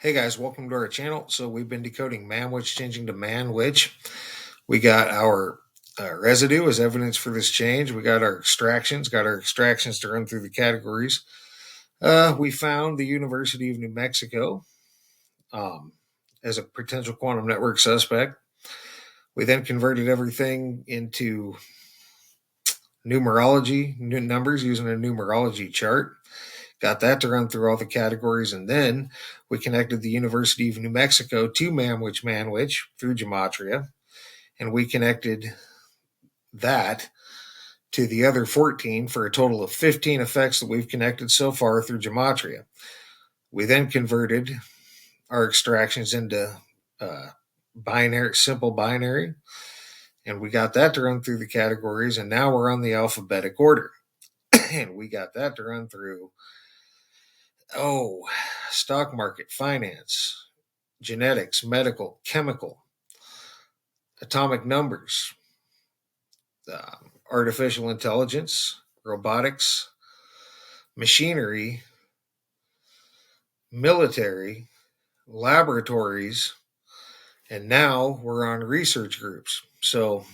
Hey guys, welcome to our channel. So we've been decoding Mamwich, changing to Manwich. We got our residue as evidence for this change. We got our extractions, to run through the categories. We found the University of New Mexico as a potential quantum network suspect. We then converted everything into numerology, new numbers using a numerology chart. Got that to run through all the categories, and then we connected the University of New Mexico to Manwich through gematria, and we connected that to the other 14 for a total of 15 effects that we've connected so far through gematria. We then converted our extractions into simple binary, and we got that to run through the categories, and now we're on the alphabetic order. And we got that to run through stock market, finance, genetics, medical, chemical, atomic numbers, artificial intelligence, robotics, machinery, military, laboratories, and now we're on research groups. So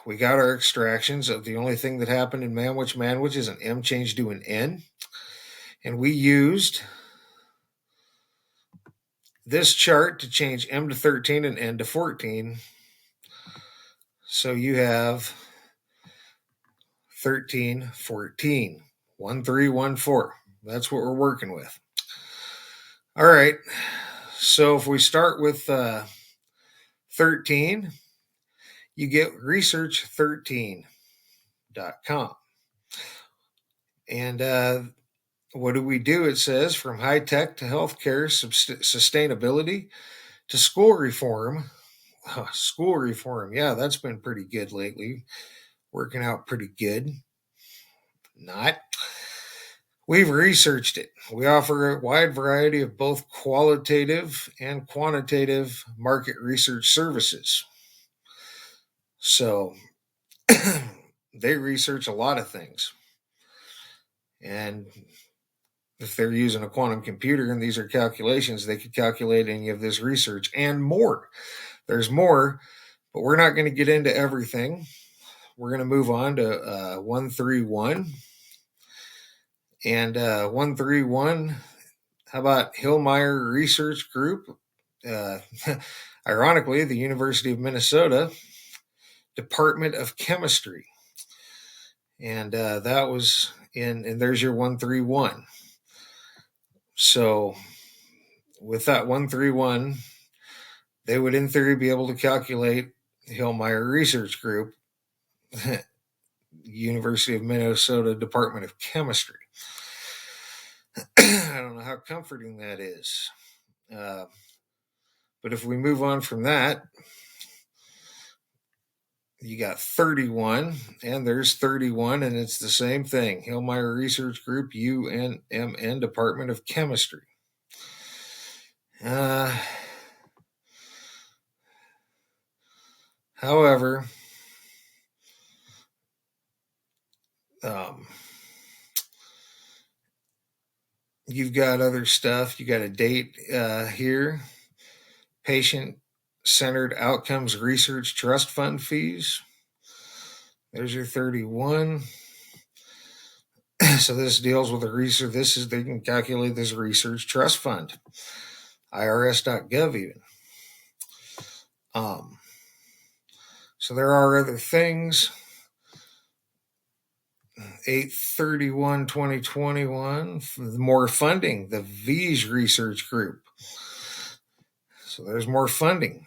we got our extractions of the only thing that happened in Manwich is an M changed to an N. And we used this chart to change M to 13 and N to 14. So you have 13, 14, 1, 3, 1, 4. That's what we're working with. All right. So if we start with 13, you get research13.com. And what do we do? It says from high tech to healthcare sustainability to school reform. School reform. Yeah, that's been pretty good lately. Working out pretty good. Not. We've researched it. We offer a wide variety of both qualitative and quantitative market research services. So they research a lot of things. And if they're using a quantum computer and these are calculations, they could calculate any of this research and more. There's more, but we're not going to get into everything. We're going to move on to 131. And 131, how about Hillmeyer Research Group? Ironically, the University of Minnesota Department of Chemistry. And that was and there's your 131. So with that 131, they would in theory be able to calculate Hillmeyer Research Group, University of Minnesota Department of Chemistry. I don't know how comforting that is. But if we move on from that, you got 31, and there's 31, and it's the same thing. Hillmeyer Research Group, UNMN Department of Chemistry. However, you've got other stuff. You got a date here. Patient-centered outcomes research trust fund fees. There's your 31. So this deals with the research. They can calculate this research trust fund. IRS.gov even. So there are other things. 8/31/2021, more funding, the VEAS Research Group. So there's more funding.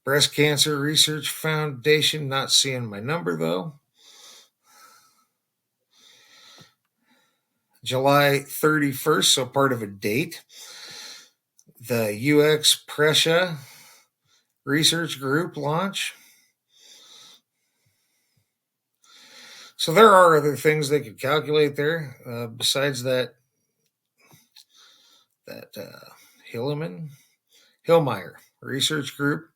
Breast Cancer Research Foundation, not seeing my number though. July 31st, so part of a date. The UX Prussia Research Group launch. So there are other things they could calculate there besides that Hillmeyer Research Group.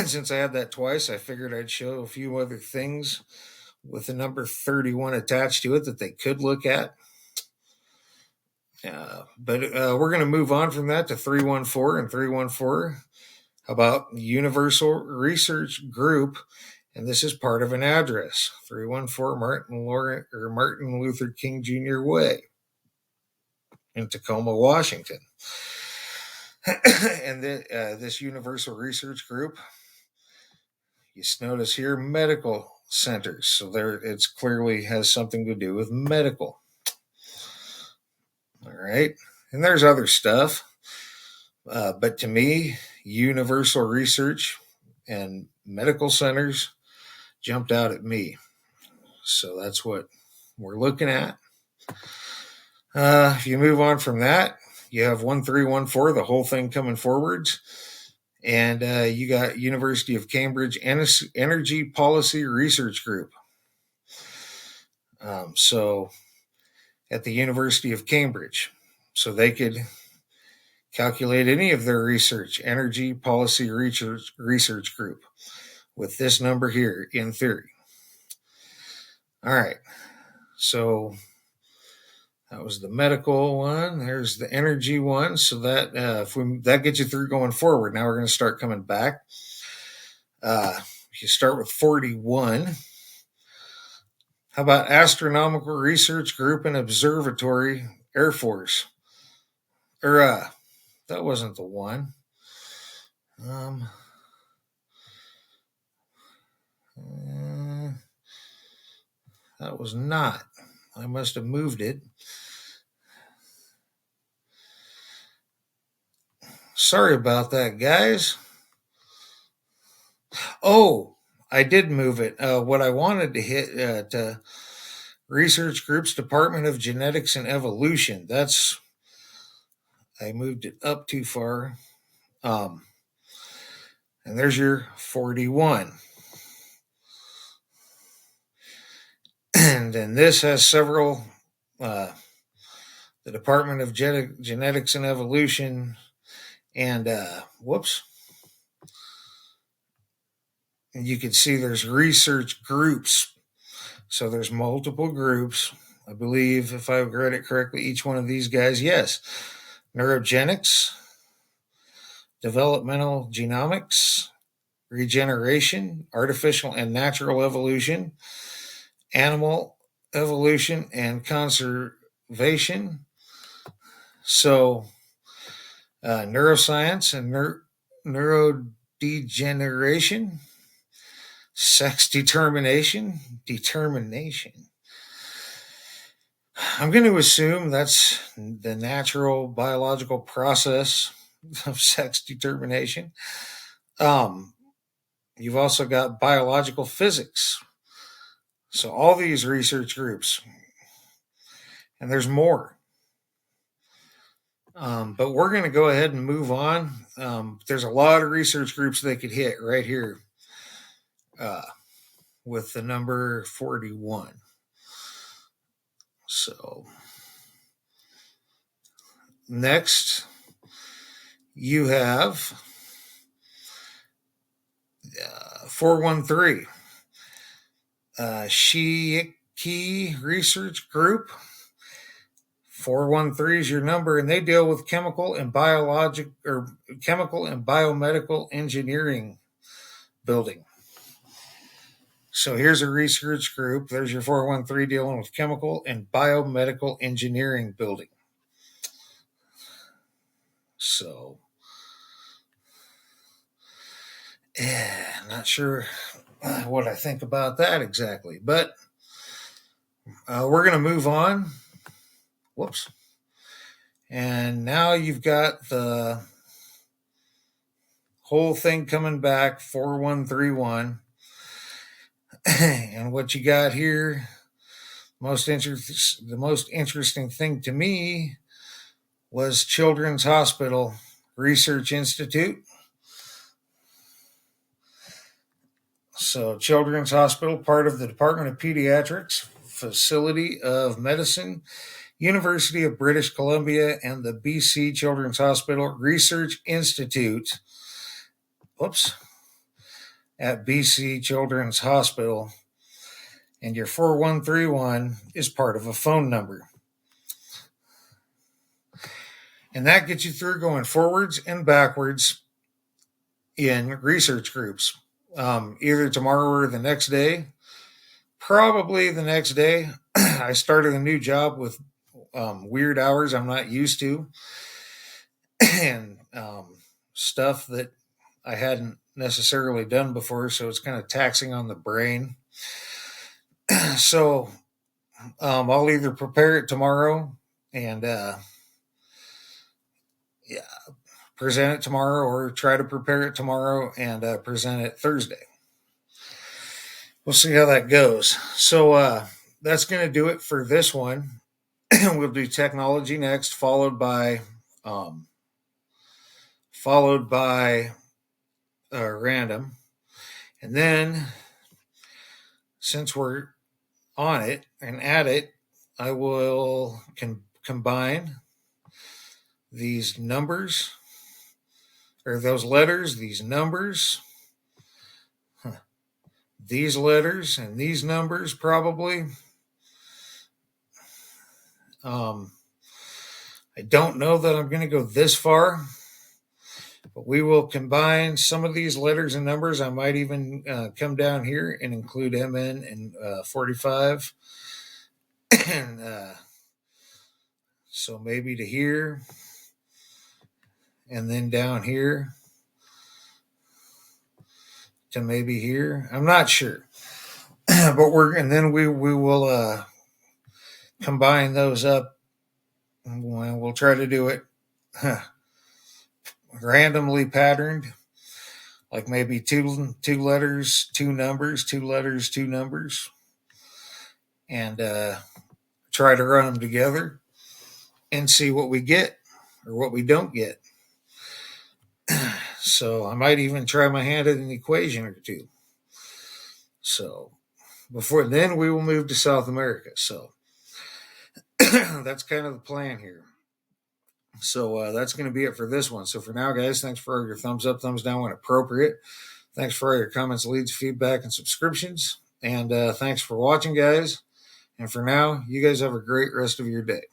since I had that twice, I figured I'd show a few other things with the number 31 attached to it that they could look at. But we're going to move on from that to 314 and 314 about Universal Research Group, and this is part of an address, 314 Martin Luther King Jr. Way in Tacoma, Washington. And this Universal Research Group, you notice here, medical centers. So there, it's clearly has something to do with medical. All right. And there's other stuff. But to me, universal research and medical centers jumped out at me. So that's what we're looking at. If you move on from that, you have 1314, the whole thing coming forwards. And you got University of Cambridge Energy Policy Research Group. So at the University of Cambridge, so they could calculate any of their research, Energy Policy Research Group, with this number here in theory. All right, so that was the medical one. There's the energy one. So that that gets you through going forward. Now we're going to start coming back. You start with 41. How about Astronomical Research Group and Observatory Air Force? Or that wasn't the one. That was not. I must have moved it. Sorry about that, guys. Oh, I did move it. What I wanted to hit to Research Group's Department of Genetics and Evolution. I moved it up too far. And there's your 41. And then this has several, the Department of Genetics and Evolution, and and you can see there's research groups. So there's multiple groups. I believe, if I read it correctly, each one of these guys, yes. Neurogenics, developmental genomics, regeneration, artificial and natural evolution, animal evolution and conservation. So neuroscience and neurodegeneration, sex determination. I'm going to assume that's the natural biological process of sex determination. You've also got biological physics. So all these research groups, and there's more. But we're going to go ahead and move on. There's a lot of research groups they could hit right here with the number 41. So next, you have 413. Shiki Research Group. 413 is your number, and they deal with chemical and biomedical engineering building. So here's a research group. There's your 413 dealing with chemical and biomedical engineering building. So, not sure what I think about that exactly, but we're going to move on. Whoops. And now you've got the whole thing coming back, 4131. And what you got here, the most interesting thing to me was Children's Hospital Research Institute. So Children's Hospital, part of the Department of Pediatrics, Facility of Medicine, University of British Columbia, and the BC Children's Hospital Research Institute. Whoops. at BC Children's Hospital, and your 4131 is part of a phone number. And that gets you through going forwards and backwards in research groups, either tomorrow or the next day. Probably the next day. I started a new job with weird hours I'm not used to, and stuff that I hadn't necessarily done before, so it's kind of taxing on the brain. So I'll either prepare it tomorrow and present it tomorrow, or try to prepare it tomorrow and present it Thursday. We'll see how that goes. So that's going to do it for this one. We'll do technology next, followed by random, and then since we're on it and at it, I will combine these numbers, or those letters, these numbers, these letters, and these numbers probably. I don't know that I'm going to go this far, but we will combine some of these letters and numbers. I might even come down here and include MN and 45. And so maybe to here, and then down here to maybe here. I'm not sure. But we will combine those up. We'll try to do it randomly patterned, like maybe two letters, two numbers, two letters, two numbers, and try to run them together and see what we get or what we don't get. So I might even try my hand at an equation or two. So before then, we will move to South America. So that's kind of the plan here. So that's going to be it for this one. So for now, guys, thanks for all your thumbs up, thumbs down when appropriate. Thanks for all your comments, leads, feedback, and subscriptions. And thanks for watching, guys. And for now, you guys have a great rest of your day.